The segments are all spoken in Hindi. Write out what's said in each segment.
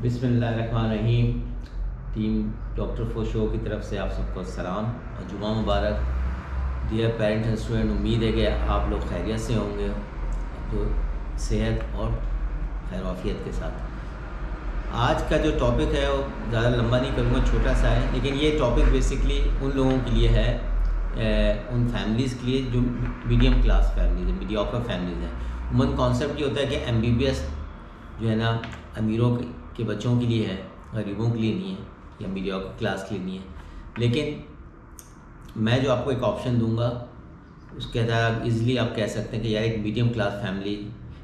बिस्मिल्लाहिर्रहमानिर्रहीम। टीम डॉक्टर फो शो की तरफ से आप सबको सलाम और जुमा मुबारक। डियर पेरेंट्स एंड स्टूडेंट, उम्मीद है कि आप लोग खैरियत से होंगे, तो सेहत और खैरवाफियत के साथ। आज का जो टॉपिक है वो ज़्यादा लंबा नहीं करूँगा, छोटा सा है, लेकिन ये टॉपिक बेसिकली उन लोगों के लिए है, उन फैमिलीज़ के लिए जो मीडियम क्लास फैमिलीज है, मीडियोकर फैमिलीज़ हैं। उमन कॉन्सेप्ट ये होता है कि MBBS जो है ना अमीरों के बच्चों के लिए है, गरीबों के लिए नहीं है, या मीडियोकर क्लास के लिए नहीं है। लेकिन मैं जो आपको एक ऑप्शन दूंगा उसके तहत आप इजीली आप कह सकते हैं कि यार एक मीडियम क्लास फैमिली,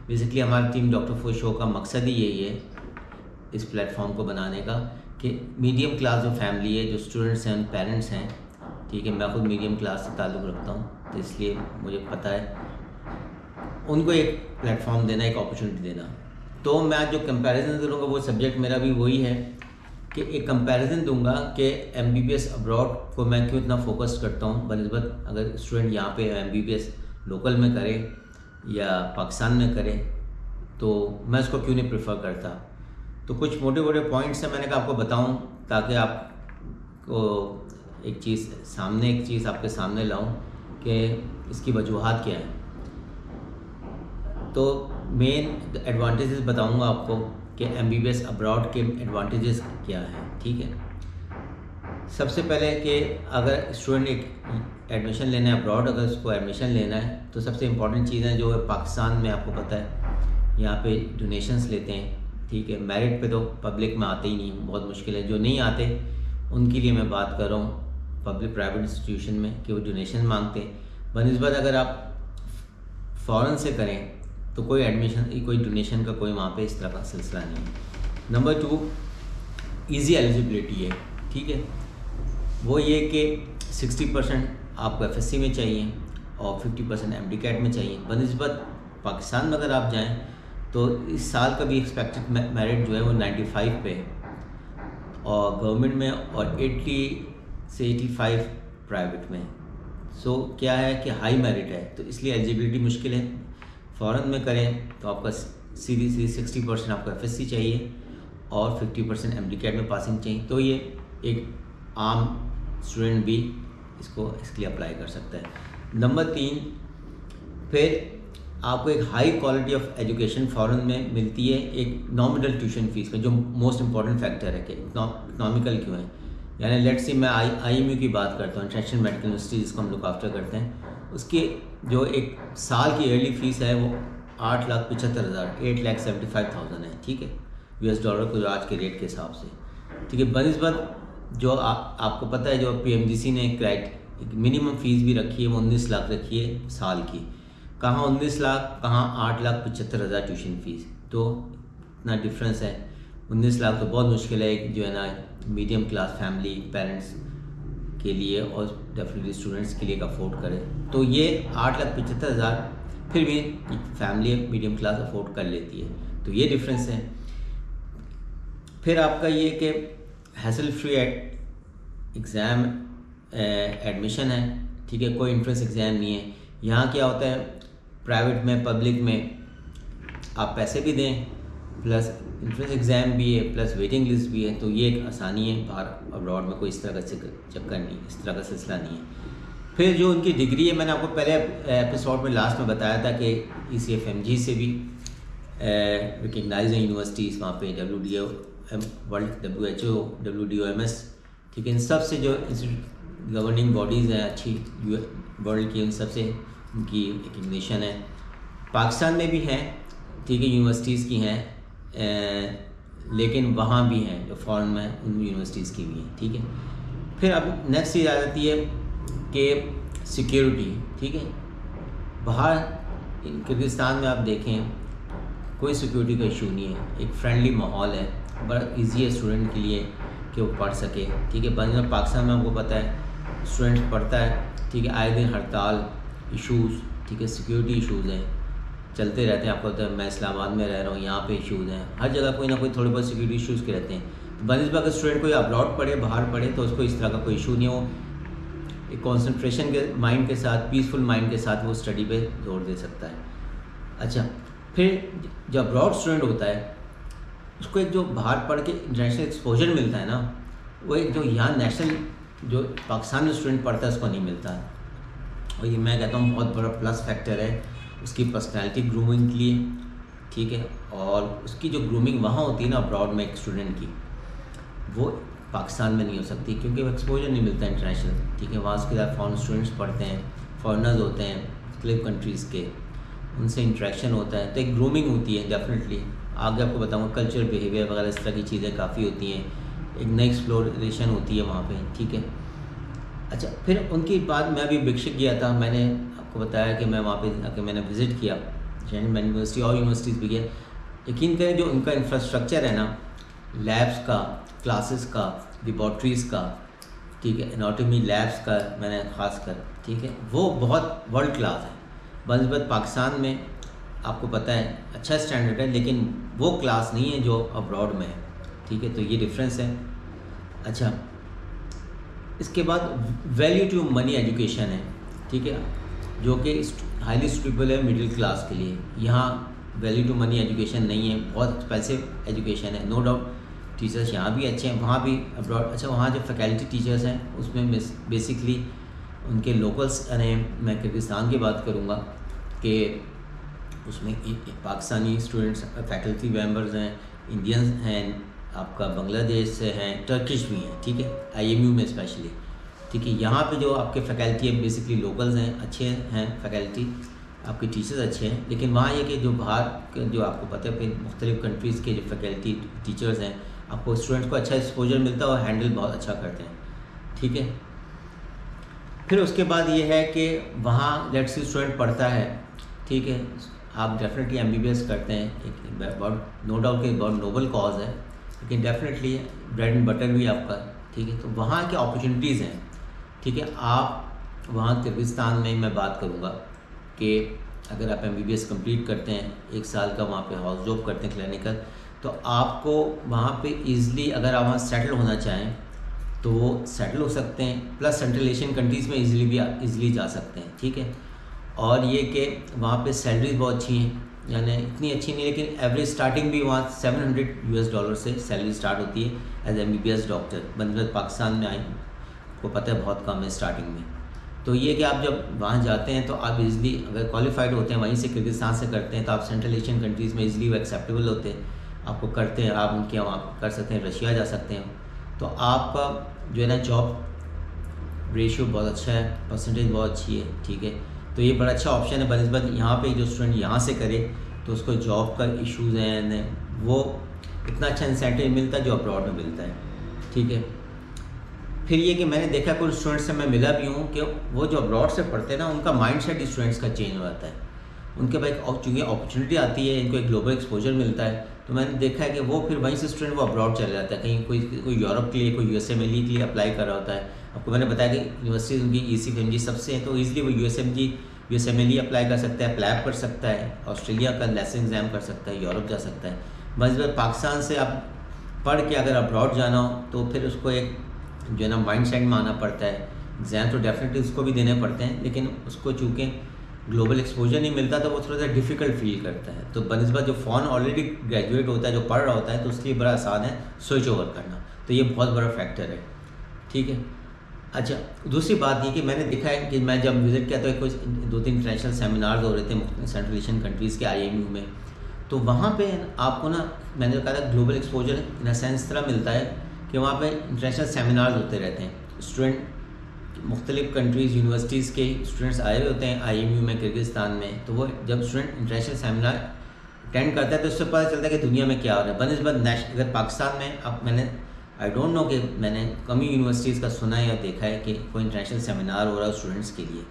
बेसिकली हमारी टीम डॉक्टर फो शो का मकसद ही यही है इस प्लेटफॉर्म को बनाने का, कि मीडियम क्लास जो फैमिली है, जो स्टूडेंट्स हैं, पेरेंट्स हैं, ठीक है, मैं खुद मीडियम क्लास से ताल्लुक़ रखता हूँ, तो इसलिए मुझे पता है उनको एक प्लेटफॉर्म देना, एक अपॉर्चुनिटी देना। तो मैं आज जो कंपैरिजन करूँगा वो सब्जेक्ट मेरा भी वही है कि एक कंपैरिजन दूंगा कि MBBS अब्रॉड को मैं क्यों इतना फोकस करता हूँ बनिस्बत अगर स्टूडेंट यहाँ पे MBBS लोकल में करे या पाकिस्तान में करे, तो मैं उसको क्यों नहीं प्रेफर करता। तो कुछ मोटे मोटे पॉइंट्स हैं मैंने कहा आपको बताऊँ, ताकि आपको एक चीज़ आपके सामने लाऊं कि इसकी वजूहात क्या है। तो मेन एडवांटेजेस बताऊंगा आपको कि MBBS अब्रॉड के एडवांटेजेस क्या हैं, ठीक है। सबसे पहले कि अगर स्टूडेंट एक एडमिशन लेना है अब्रॉड, अगर उसको एडमिशन लेना है तो सबसे इम्पॉर्टेंट चीज़ है जो पाकिस्तान में आपको पता है यहाँ पे डोनेशंस लेते हैं, ठीक है। मेरिट पे तो पब्लिक में आते ही नहीं, बहुत मुश्किल है। जो नहीं आते उनके लिए मैं बात कर रहा हूँ पब्लिक प्राइवेट इंस्टीट्यूशन में कि वो डोनेशन मांगते हैं। बनिस्बत अगर आप फ़ौरन से करें तो कोई डोनेशन का कोई वहाँ पे इस तरह का सिलसिला नहीं है। नंबर 2, ईजी एलिजिबिलिटी है, ठीक है। वो ये कि 60% आपको FSC में चाहिए और 50% MDCAT में चाहिए। बनिस्बत पाकिस्तान में अगर आप जाएं तो इस साल का भी एक्सपेक्टेड मेरिट जो है वो 95 पे है और गवर्नमेंट में, और 80 से 85 प्राइवेट में। सो क्या है कि हाई मेरिट है, तो इसलिए एलिजिबिलिटी मुश्किल है। फ़ौरन में करें तो आपका सीधी 60% आपको FSC चाहिए और 50% MDCAT में पासिंग चाहिए। तो ये एक आम स्टूडेंट भी इसके लिए अप्लाई कर सकता है। नंबर 3, फिर आपको एक हाई क्वालिटी ऑफ एजुकेशन फ़ौरन में मिलती है एक नॉमिनल ट्यूशन फ़ीस में, जो मोस्ट इंपॉर्टेंट फैक्टर है कि इकनॉमिकल क्यों है। यानी लेट्स से मैं IMU की बात करता हूँ, इंटरनेशनल मेडिकल यूनिवर्सिटी, जिसको हम लुक आफ्टर करते हैं। उसकी जो एक साल की ईयरली फ़ीस है वो 8,75,000 8,75,000 है, ठीक है, US डॉलर को जो आज के रेट के हिसाब से, ठीक है। बनिस्बत जो आपको पता है जो PMGC ने एक मिनिमम फ़ीस भी रखी है, वो 19 लाख रखी है साल की। कहाँ 19 लाख, कहाँ 8,75,000 ट्यूशन फ़ीस, तो इतना डिफरेंस है। 19 लाख तो बहुत मुश्किल है एक जो है ना मीडियम क्लास फैमिली पेरेंट्स के लिए और डेफिनेटली स्टूडेंट्स के लिए अफोर्ड करे। तो ये 8,75,000 फिर भी फैमिली मीडियम क्लास अफोर्ड कर लेती है, तो ये डिफरेंस है। फिर आपका ये कि हैसल फ्री एग्ज़ाम एडमिशन है, ठीक है, कोई इंट्रेंस एग्ज़ाम नहीं है। यहाँ क्या होता है प्राइवेट में, पब्लिक में आप पैसे भी दें, प्लस इंट्रेंस एग्ज़ाम भी है, प्लस वेटिंग लिस्ट भी है, तो ये एक आसानी है। बाहर अब्रॉड में कोई इस तरह का चक्कर नहीं, इस तरह का सिलसिला नहीं है। फिर जो उनकी डिग्री है, मैंने आपको पहले एपिसोड में लास्ट में बताया था कि ECFMG से भी रिकग्नाइज है यूनिवर्सिटीज़ वहाँ पे, वर्ल्ड WHO WDOMS, ठीक है, इन सब से जो गवर्निंग बॉडीज़ हैं अच्छी वर्ल्ड की, उन सब से उनकी रिकग्निशन है। पाकिस्तान में भी हैं, ठीक है, यूनिवर्सिटीज़ की हैं, लेकिन वहाँ भी हैं जो फॉरेन में, उन यूनिवर्सिटीज़ की भी हैं, ठीक है। फिर अब नेक्स्ट चीज़ आ जाती है कि सिक्योरिटी, ठीक है। बाहर किर्गिस्तान में आप देखें कोई सिक्योरिटी का इशू नहीं है, एक फ्रेंडली माहौल है, बड़ा इजी है स्टूडेंट के लिए कि वो पढ़ सके, ठीक है। बनिस्बत पाकिस्तान में आपको पता है स्टूडेंट पढ़ता है, ठीक है, आए दिन हड़ताल इशूज़, ठीक है, सिक्योरिटी इशूज़ हैं, चलते रहते हैं। आपको पता है मैं इस्लामाबाद में रह रहा हूँ, यहाँ पे इशूज़ हैं, हर जगह कोई ना कोई थोड़े बहुत सिक्योरिटी इशूज़ के रहते हैं। तो बनिस्बत अगर स्टूडेंट कोई अब्रॉड पढ़े, बाहर पढ़े, तो उसको इस तरह का कोई इशू नहीं हो, एक कॉन्सेंट्रेशन के माइंड के साथ, पीसफुल माइंड के साथ वो स्टडी पे जोर दे सकता है। अच्छा, फिर जो अब्रॉड स्टूडेंट होता है उसको एक जो बाहर पढ़ के इंटरनेशनल एक्सपोजर मिलता है ना, वो एक जो यहाँ नेशनल जो पाकिस्तान में स्टूडेंट पढ़ता है उसको नहीं मिलता है। और ये मैं कहता हूँ बहुत बड़ा प्लस फैक्टर है उसकी पर्सनैलिटी ग्रूमिंग के लिए, ठीक है। और उसकी जो ग्रूमिंग वहाँ होती है ना अब्रॉड में एक स्टूडेंट की, वो पाकिस्तान में नहीं हो सकती क्योंकि वो एक्सपोजर नहीं मिलता इंटरनेशनल, ठीक है। वहाँ उसके साथ फॉरेन स्टूडेंट्स पढ़ते हैं, फॉरेनर्स होते हैं मुख्तलिफ कंट्रीज़ के, उनसे इंटरेक्शन होता है, तो एक ग्रूमिंग होती है डेफिनेटली। आगे आपको बताऊँगा कल्चर बिहेवियर वगैरह इस तरह की चीज़ें काफ़ी होती हैं, एक नई एक्सप्लोरेशन होती है वहाँ पे, ठीक है। अच्छा, फिर उनकी बाद मैं भी भिक्षक गया था, मैंने आपको बताया कि मैं वहाँ पे आके मैंने विज़िट किया मैं यूनिवर्सिटी और यूनिवर्सिटीज़ भी गया। यकीन करें जो उनका इंफ्रास्ट्रक्चर है ना, लैब्स का, क्लासेस का, लेबॉर्ट्रीज़ का, ठीक है, एनाटॉमी लैब्स का मैंने ख़ास कर, ठीक है, वो बहुत वर्ल्ड क्लास है। बनस्बत पाकिस्तान में आपको पता है अच्छा स्टैंडर्ड है, लेकिन वो क्लास नहीं है जो अब्रॉड में है, ठीक है। तो ये डिफरेंस है। अच्छा, इसके बाद वैल्यू टू मनी एजुकेशन है, ठीक है, जो कि हाईली सूटेबल है मिडिल क्लास के लिए। यहाँ वैल्यू टू मनी एजुकेशन नहीं है, बहुत एक्सपेंसिव एजुकेशन है, नो डाउट। टीचर्स यहाँ भी अच्छे हैं, वहाँ भी अब्रॉड। अच्छा, वहाँ जो फैकल्टी टीचर्स हैं उसमें बेसिकली उनके लोकल्स, यानी मैं किर्गिस्तान की बात करूँगा कि उसमें पाकिस्तानी स्टूडेंट्स फैकल्टी मेम्बर्स हैं, इंडियंस हैं, आपका बांग्लादेश से हैं, टर्किश भी हैं, ठीक है, IMU में स्पेशली, ठीक है। यहाँ पे जो आपके फैकल्टी है बेसिकली लोकल्स हैं, अच्छे हैं फैकल्टी, आपके टीचर्स अच्छे हैं। लेकिन वहाँ ये कि जो बाहर जो आपको पता है कि मुख्तलिफ कंट्रीज़ के जो फैकल्टी टीचर्स हैं, आपको स्टूडेंट्स को अच्छा एक्सपोजर मिलता है और हैंडल बहुत अच्छा करते हैं, ठीक है। फिर उसके बाद ये है कि वहाँ लेट्स से स्टूडेंट पढ़ता है, ठीक है, आप डेफिनेटली MBBS करते हैं, एक बहुत नो डाउट कि बहुत नोबल कॉज है, लेकिन डेफिनेटली ब्रेड एंड बटर भी आपका, ठीक है। तो वहाँ की अपॉर्चुनिटीज़ हैं, ठीक है। आप वहाँ किर्गिस्तान में मैं बात करूँगा कि अगर आप MBBS कंप्लीट करते हैं, 1 साल का वहाँ पे हाउस जॉब करते हैं क्लिनिकल, तो आपको वहाँ पे ईज़िली अगर आप वहाँ सेटल होना चाहें तो वो सेटल हो सकते हैं, प्लस सेंट्रल एशियन कंट्रीज़ में ईज़िली जा सकते हैं, ठीक है। और ये कि वहाँ पे सैलरीज बहुत अच्छी हैं, यानी इतनी अच्छी नहीं लेकिन एवरेज स्टार्टिंग भी वहाँ $700 से सैलरी स्टार्ट होती है एज MBBS डॉक्टर। बनस्बत पाकिस्तान में आए को पता है बहुत कम है स्टार्टिंग में। तो ये कि आप जब वहाँ जाते हैं तो आप इज़िली अगर क्वालिफाइड होते हैं, वहीं से किर्गिस्तान से करते हैं, तो आप सेंट्रल एशियन कंट्रीज़ में इज़िली वो एक्सेप्टेबल होते हैं, आपको करते हैं, आप उनके वहाँ कर सकते हैं, रशिया जा सकते हैं। तो आपका जो है ना जॉब रेशियो बहुत अच्छा है, परसेंटेज बहुत अच्छी है, ठीक है। तो ये बड़ा अच्छा ऑप्शन है बनस्बत यहाँ पे जो स्टूडेंट यहाँ से करे तो उसको जॉब का इश्यूज़ हैं, वो इतना अच्छा इंसेंटिव मिलता है जो अब्रॉड में मिलता है, ठीक है। फिर ये कि मैंने देखा कुछ स्टूडेंट्स से मैं मिला भी हूँ कि वो जो अब्रॉड से पढ़ते हैं ना, उनका माइंडसेट स्टूडेंट्स का चेंज हो जाता है, उनके पास चूँकि अपॉर्चुनिटी आती है, इनको एक ग्लोबल एक्सपोजर मिलता है, तो मैंने देखा है कि वो फिर वहीं से स्टूडेंट वो अब्रॉड चले जाता है, कहीं कोई यूरोप के लिए, कोई USMLE के लिए अप्लाई कर रहा होता है। आपको मैंने बताया कि यूनिवर्सिटीज़ उनकी ECFMG सबसे हैं, तो ईज़िली वो USMLE अप्लाई कर सकता है, प्लैब कर सकता है, ऑस्ट्रेलिया का लेसन एग्ज़ाम कर सकता है, यूरोप जा सकता है। बस पाकिस्तान से आप पढ़ के अगर अब्रॉड जाना हो तो फिर उसको एक जो है ना माइंड सेट में आना पड़ता है। एग्ज़ाम तो डेफिनेटली उसको भी देने पड़ते हैं, लेकिन उसको चूँकि ग्लोबल एक्सपोजर नहीं मिलता तो वो थोड़ा सा डिफ़िकल्ट फील करता है। तो बनस्बत जो फ़ॉन ऑलरेडी ग्रेजुएट होता है, जो पढ़ रहा होता है, तो उसके लिए बड़ा आसान है स्विच ओवर करना, तो ये बहुत बड़ा फैक्टर है, ठीक है। अच्छा, दूसरी बात ये कि मैंने देखा है कि मैं जब विज़िट किया तो कुछ 2-3 इंटरनेशनल सेमिनार्स हो रहे थे सेंट्रल एशियन कंट्रीज़ के IMU में, तो वहाँ पे आपको ना मैंने कहा था global exposure in a sense तरह मिलता है कि वहाँ पे इंटरनेशनल सेमिनार्स होते रहते हैं, स्टूडेंट मुख्तलिफ कंट्रीज़ यूनिवर्सिटीज़ के स्टूडेंट्स आए हुए होते हैं IMU में किर्गिस्तान में। तो वो जब स्टूडेंट इंटरनेशनल सेमिनार अटेंड करता है तो उससे पता चलता है कि दुनिया में क्या हो रहा है। बनस्बत अगर पाकिस्तान में अब मैंने आई डोंट नो कि मैंने कम ही यूनिवर्सिटीज़ का सुना है या देखा है कि कोई इंटरनेशनल सेमिनार हो रहा है स्टूडेंट्स के लिए।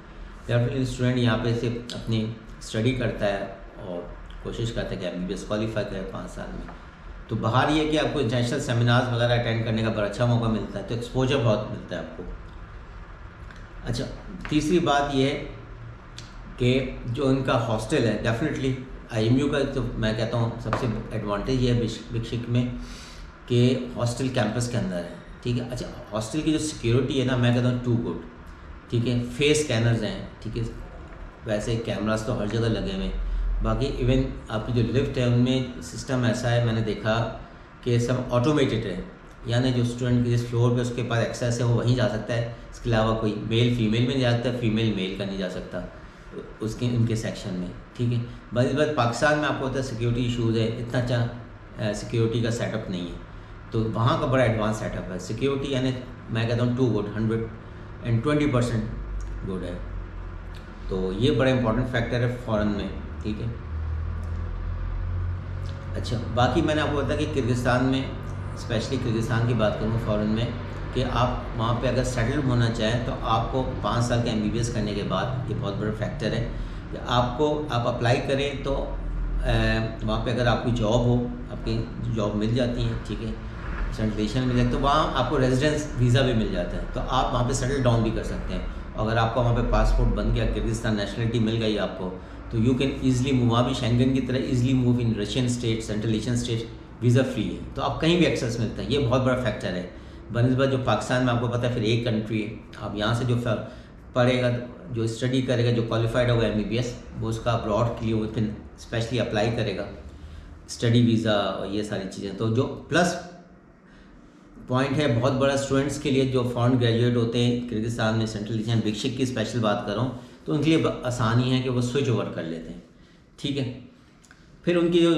डेफिनेटली स्टूडेंट यहाँ पे से अपनी स्टडी करता है और कोशिश करता है कि MBBS क्वालिफाई करे 5 साल में। तो बाहर ये कि आपको इंटरनेशनल सेमिनार्स वगैरह अटेंड करने का बड़ा अच्छा मौका मिलता है, तो एक्सपोजर बहुत मिलता है आपको। अच्छा, तीसरी बात ये है कि जो इनका हॉस्टल है, डेफिनेटली IMU का तो मैं कहता हूँ सबसे एडवांटेज ये है भिक्षक में कि हॉस्टल कैंपस के अंदर है, ठीक है। अच्छा, हॉस्टल की जो सिक्योरिटी है ना, मैं कहता हूँ टू गुड, ठीक है। फेस स्कैनर्स हैं, ठीक है, वैसे कैमरास तो हर जगह लगे हुए हैं। बाकी इवन आपकी जो लिफ्ट है उनमें सिस्टम ऐसा है, मैंने देखा कि सब ऑटोमेटेड है, यानी जो स्टूडेंट जिस फ्लोर पे उसके पास एक्सेस है वो वहीं जा सकता है, इसके अलावा कोई मेल फीमेल में नहीं जा सकता, फीमेल मेल का नहीं जा सकता उसके उनके सेक्शन में, ठीक है। बस बस पाकिस्तान में आपको होता है सिक्योरिटी इशूज़ है, इतना अच्छा सिक्योरिटी का सेटअप नहीं है, तो वहाँ का बड़ा एडवांस सेटअप है सिक्योरिटी, यानी मैं कहता हूँ 2 गुड 120% गुड है। तो ये बड़ा इंपॉर्टेंट फैक्टर है फ़ॉरेन में, ठीक है। अच्छा, बाकी मैंने आपको बताया कि किर्गिस्तान में, स्पेशली किर्गिस्तान की बात करूँ फ़ॉरेन में, कि आप वहाँ पे अगर सेटल होना चाहें तो आपको 5 साल का MBBS करने के बाद, ये बहुत बड़ा फैक्टर है कि आप अप्लाई करें तो वहाँ पे अगर आपकी जॉब हो, आपकी जॉब मिल जाती है, ठीक है, सेटलेशन मिल जाती है, तो वहाँ आपको रेजिडेंस वीज़ा भी मिल जाता है, तो आप वहाँ पे सेटल डाउन भी कर सकते हैं। अगर आपका वहाँ पे पासपोर्ट बन गया, किर्गिस्तान नेशनलिटी मिल गई आपको, तो यू कैन ईजिली मूव, वहाँ भी शेंगन की तरह easily move in Russian state, central Asian state, visa free है, तो आप कहीं भी एक्सेस मिलता है, ये बहुत बड़ा फैक्टर है बनस्बत जो पाकिस्तान में आपको पता है फिर एक कंट्री है। आप यहाँ से जो पढ़ेगा, जो स्टडी करेगा, जो क्वालिफाइड होगा MBBS, वो उसका अब्रॉड के लिए वो फिर स्पेशली अप्लाई करेगा, स्टडी वीज़ा और ये सारी चीज़ें। तो जो प्लस पॉइंट है बहुत बड़ा स्टूडेंट्स के लिए, जो फॉरेन ग्रेजुएट होते हैं किर्गिस्तान में, सेंट्रल एशियन बिगशिक की स्पेशल बात कर रहा हूँ, तो उनके लिए आसानी है कि वो स्विच ओवर कर लेते हैं, ठीक है। फिर उनकी जो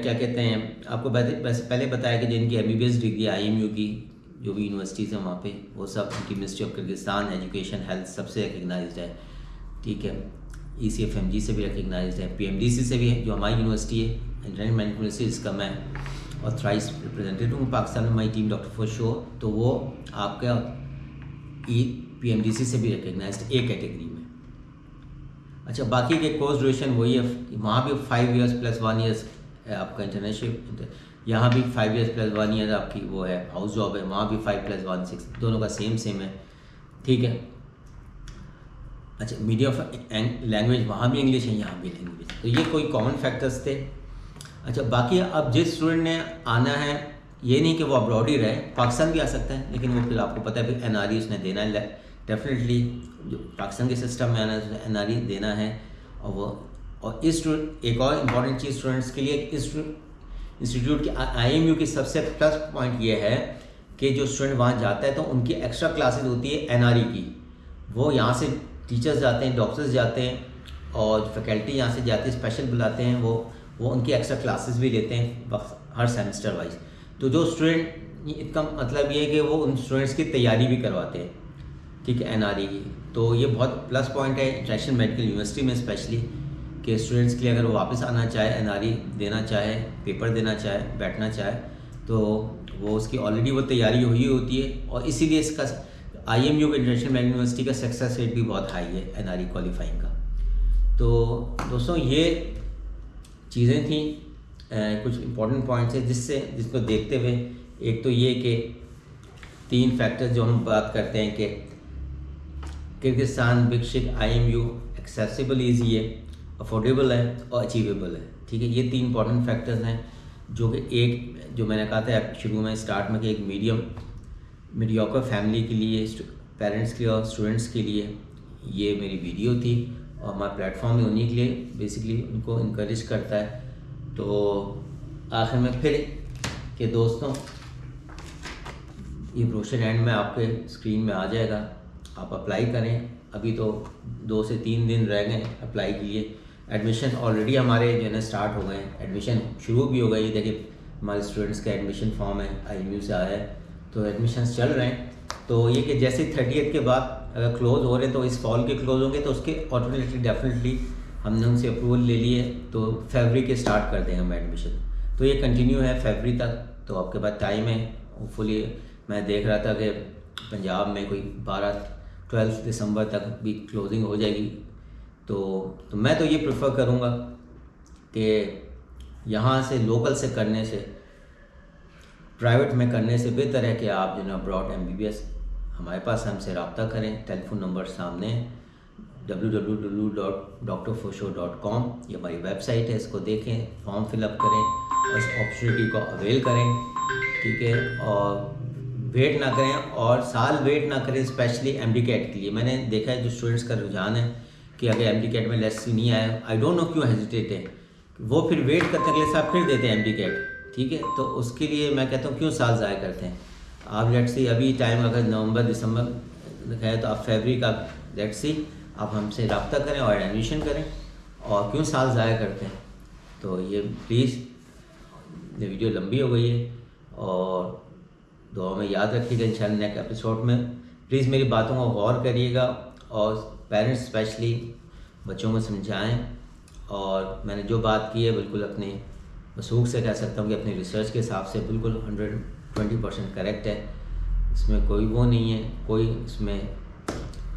क्या कहते हैं, आपको वैसे पहले बताया कि जिनकी MBBS डिग्री IMU की जो भी यूनिवर्सिटीज़ हैं वहाँ पे, वो सब उनकी ministry of Kyrgyzstan education health सबसे रिकग्नाइज्ड है, ठीक है। ECFMG से भी रिकग्नाइज्ड है, PMDC से भी है, जो हमारी यूनिवर्सिटी है, इंटरनेशनल मैनेजमेंट यूनिवर्सिटी, जिसका मैं ऑथराइज रिप्रेजेंटेटिव हूँ पाकिस्तान में, my team doctor for show, तो वो आपका PMDC से भी रिकग्नाइज्ड एक कैटेगरी में। अच्छा, बाकी के कोर्स ड्यूरेशन वही है, वहाँ भी 5 years + 1 year आपका इंटर्नशिप, यहाँ भी 5 years + 1 year आपकी वो है हाउस जॉब है, वहाँ भी 5 + 1 6, दोनों का सेम है, ठीक है। अच्छा, मीडियम ऑफ लैंग्वेज वहाँ भी इंग्लिश है, यहाँ भी लैंग्वेज, तो ये कोई कॉमन फैक्टर्स थे। अच्छा, बाकी अब जिस स्टूडेंट ने आना है, ये नहीं कि वो अब्रॉड ही रहे, पाकिस्तान भी आ सकता है, लेकिन वो फिर आपको पता है फिर NRE उसने देना है, डेफिनेटली जो पाकिस्तान के सिस्टम में आना है उसने NRE देना है। और इस एक और इम्पॉर्टेंट चीज़ स्टूडेंट्स के लिए, इंस्टीट्यूट की IMU की सबसे प्लस पॉइंट ये है कि जो स्टूडेंट वहाँ जाता है तो उनकी एक्स्ट्रा क्लासेस होती है NRE की, वो यहाँ से टीचर्स जाते हैं, डॉक्टर्स जाते हैं, और फैकल्टी यहाँ से जाती है, स्पेशल बुलाते हैं, वो उनकी एक्स्ट्रा क्लासेस भी लेते हैं हर सेमेस्टर वाइज। तो जो स्टूडेंट, इसका मतलब ये है कि वो उन स्टूडेंट्स की तैयारी भी करवाते हैं, ठीक है, NRE की। तो ये बहुत प्लस पॉइंट है इंटरनेशनल मेडिकल यूनिवर्सिटी में स्पेशली, कि स्टूडेंट्स के लिए अगर वो वापस आना चाहे, NRE देना चाहे, पेपर देना चाहे, बैठना चाहे, तो वो उसकी ऑलरेडी वो तैयारी हुई होती है, और इसीलिए इसका IMU इंटरनेशनल मेडिकल यूनिवर्सिटी का सक्सेस रेट भी बहुत हाई है NRE क्वालिफाइंग का। तो दोस्तों ये चीज़ें थी, कुछ इंपॉर्टेंट पॉइंट्स है जिसको देखते हुए, एक तो ये कि 3 फैक्टर्स जो हम बात करते हैं कि किर्गिस्तान बिगशिक IMU एक्सेसिबल ईजी है, अफोर्डेबल है और अचीवेबल है, ठीक है। ये 3 इंपॉर्टेंट फैक्टर्स हैं जो कि एक, जो मैंने कहा था शुरू में स्टार्ट में, कि एक मीडियोकर फैमिली के लिए, पेरेंट्स के लिए और स्टूडेंट्स के लिए ये मेरी वीडियो थी, और हमारा प्लेटफॉर्म ही उन्हीं के लिए बेसिकली उनको इनकरेज करता है। तो आखिर में फिर कि दोस्तों, ये ब्रोशर एंड में आपके स्क्रीन में आ जाएगा, आप अप्लाई करें, अभी तो 2 से 3 दिन रह गए अप्लाई के लिए। एडमिशन ऑलरेडी हमारे जो है ना स्टार्ट हो गए हैं, एडमिशन शुरू भी हो गई है, देखिए हमारे स्टूडेंट्स का एडमिशन फॉर्म है IMU से आया है, तो एडमिशन्स चल रहे हैं। तो ये कि जैसे 30th के बाद अगर क्लोज़ हो रहे हैं, तो इस फॉल के क्लोज़ होंगे, तो उसके ऑटोमेटिकली डेफिनेटली हमने उनसे अप्रूवल ले लिए, तो फरवरी के स्टार्ट कर देंगे हम एडमिशन। तो ये कंटिन्यू है फरवरी तक, तो आपके पास टाइम है। होपफुली मैं देख रहा था कि पंजाब में कोई 12 दिसंबर तक भी क्लोजिंग हो जाएगी। तो मैं तो ये प्रेफर करूँगा कि यहाँ से लोकल से करने से, प्राइवेट में करने से बेहतर है कि आप जो है अब्रॉड MBBS हमारे पास हमसे रब्ता करें। टेलीफोन नंबर सामने है, www.drforshow.com, ये हमारी वेबसाइट है, इसको देखें, फॉर्म फिलअप करें और इस अपॉर्चुनिटी को अवेल करें, ठीक है। और वेट ना करें, और साल वेट ना करें, स्पेशली MD-CAT के लिए। मैंने देखा है जो स्टूडेंट्स का रुझान है कि अगर MD-CAT में लेट्स नहीं आया, आई डोंट नो क्यों हेजिटेट है, वो फिर वेट करते अगले साल फिर देते हैं MD-CAT, ठीक है। तो उसके लिए मैं कहता हूँ क्यों साल ज़ाया करते हैं आप। लेट्स सी अभी टाइम अगर नवंबर दिसंबर है तो आप फरवरी का लेट्स सी आप हमसे रब्ता करें और एडमिशन करें, और क्यों साल ज़ाया करते हैं। तो ये प्लीज़, ये वीडियो लंबी हो गई है और दुआ में याद रखिएगा। इंशाल्लाह नेक्स्ट एपिसोड में प्लीज़ मेरी बातों को गौर करिएगा और पेरेंट्स स्पेशली बच्चों को समझाएं। और मैंने जो बात की है बिल्कुल अपने वसूख से कह सकता हूँ कि अपनी रिसर्च के हिसाब से बिल्कुल 120% करेक्ट है। इसमें कोई वो नहीं है, कोई इसमें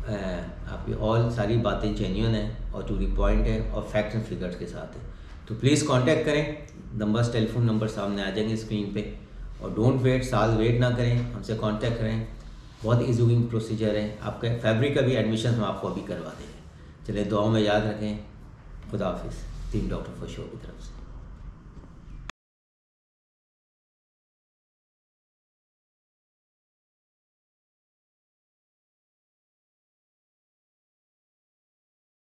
आपकी ऑल सारी बातें जेन्युइन है और टू द पॉइंट है और फैक्ट्स एंड फिगर्स के साथ है। तो प्लीज़ कांटेक्ट करें, नंबर्स टेलीफोन नंबर सामने आ जाएंगे स्क्रीन पे। और डोंट वेट, साल वेट ना करें, हमसे कांटेक्ट करें। बहुत ईजी प्रोसीजर है। आपका फरवरी का भी एडमिशन हम आपको अभी करवा देंगे। चलिए दुआ में याद रखें। खुदा हाफिज़। टीम डॉक्टर फॉर शो की तरफ से।